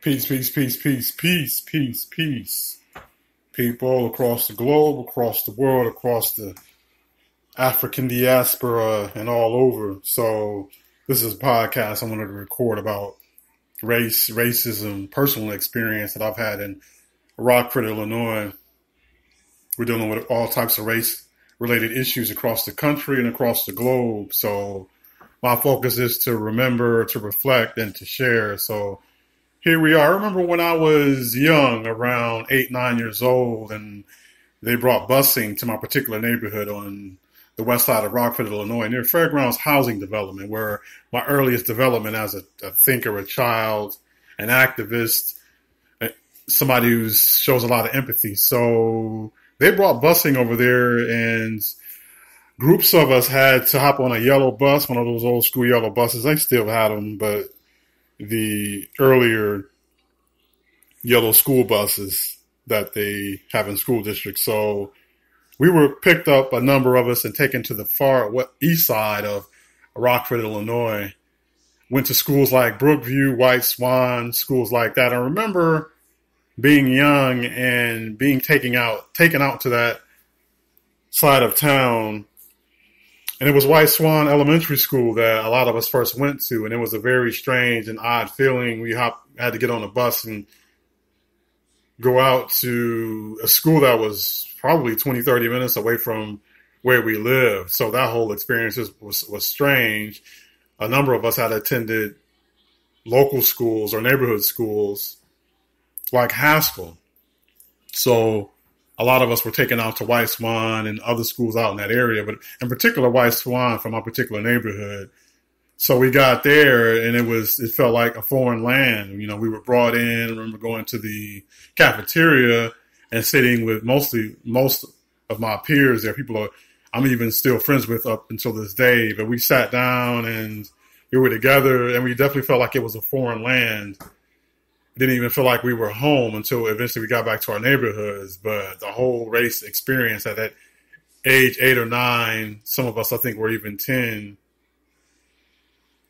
Peace, peace, peace, peace, peace, peace, peace. People across the globe, across the world, across the African diaspora, and all over. So, this is a podcast I wanted to record about racism, personal experience that I've had in Rockford, Illinois. We're dealing with all types of race related issues across the country and across the globe. So, my focus is to remember, to reflect, and to share. So, here we are. I remember when I was young, around 8, 9 years old, and they brought busing to my particular neighborhood on the west side of Rockford, Illinois, near Fairgrounds Housing Development, where my earliest development as a thinker, a child, an activist, somebody who shows a lot of empathy. So they brought busing over there, and groups of us had to hop on a yellow bus, one of those old school yellow buses. They still had them, but the earlier yellow school buses that they have in school districts. So we were picked up, a number of us, and taken to the far east side of Rockford, Illinois. Went to schools like Brookview, White Swan, schools like that. I remember being young and being taken out to that side of town. And it was White Swan Elementary School that a lot of us first went to, and it was a very strange and odd feeling. We had to get on a bus and go out to a school that was probably 20, 30 minutes away from where we lived. So that whole experience was strange. A number of us had attended local schools or neighborhood schools like Haskell. So a lot of us were taken out to White Swan and other schools out in that area, but in particular White Swan from our particular neighborhood. So we got there and it felt like a foreign land. You know, we were brought in. I remember going to the cafeteria and sitting with most of my peers there. I'm even still friends with up until this day, but we sat down and we were together and we definitely felt like it was a foreign land. Didn't even feel like we were home until eventually we got back to our neighborhoods. But the whole race experience at that age, 8 or 9, some of us I think were even 10,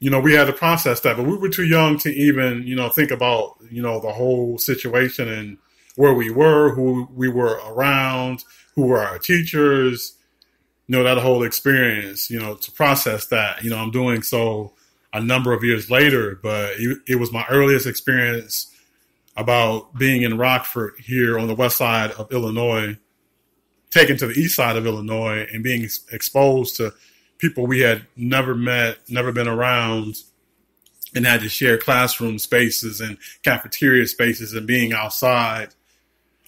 we had to process that, but we were too young to even, think about, the whole situation and where we were, who we were around, who were our teachers, that whole experience, to process that. I'm doing so a number of years later, but it was my earliest experience about being in Rockford here on the west side of Illinois, taken to the east side of Illinois and being exposed to people we had never met, never been around, and had to share classroom spaces and cafeteria spaces and being outside,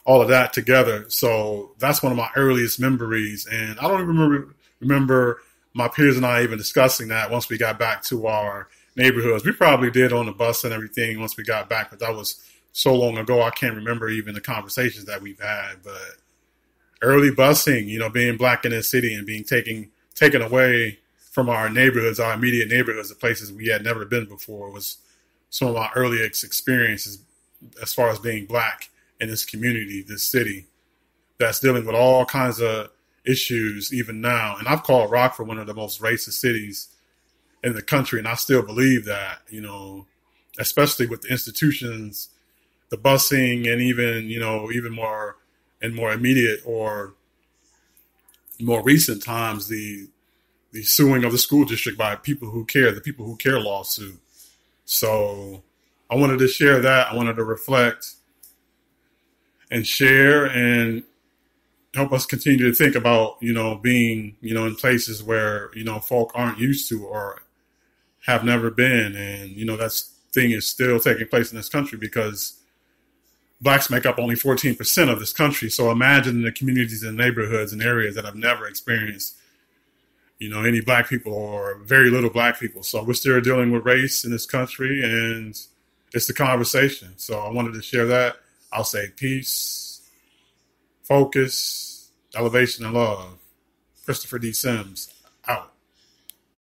all of that together. So that's one of my earliest memories. And I don't even remember my peers and I even discussing that once we got back to our neighborhoods. We probably did on the bus and everything once we got back, but that was so long ago, I can't remember even the conversations that we've had. But early busing, being black in this city and being taken away from our neighborhoods, our immediate neighborhoods, the places we had never been before, was some of my earliest experiences as far as being black in this community, this city, that's dealing with all kinds of issues even now. And I've called Rockford one of the most racist cities in the country, and I still believe that, especially with the institutions, the busing, and even more immediate or more recent times, the suing of the school district by people who care, the people who care lawsuit. So I wanted to share that. I wanted to reflect and share and help us continue to think about, being, in places where, folk aren't used to or have never been. And, that thing is still taking place in this country because blacks make up only 14% of this country. So imagine the communities and neighborhoods and areas that have never experienced, any black people or very little black people. So we're still dealing with race in this country, and it's the conversation. So I wanted to share that. I'll say peace, focus, elevation, and love. Christopher D. Sims.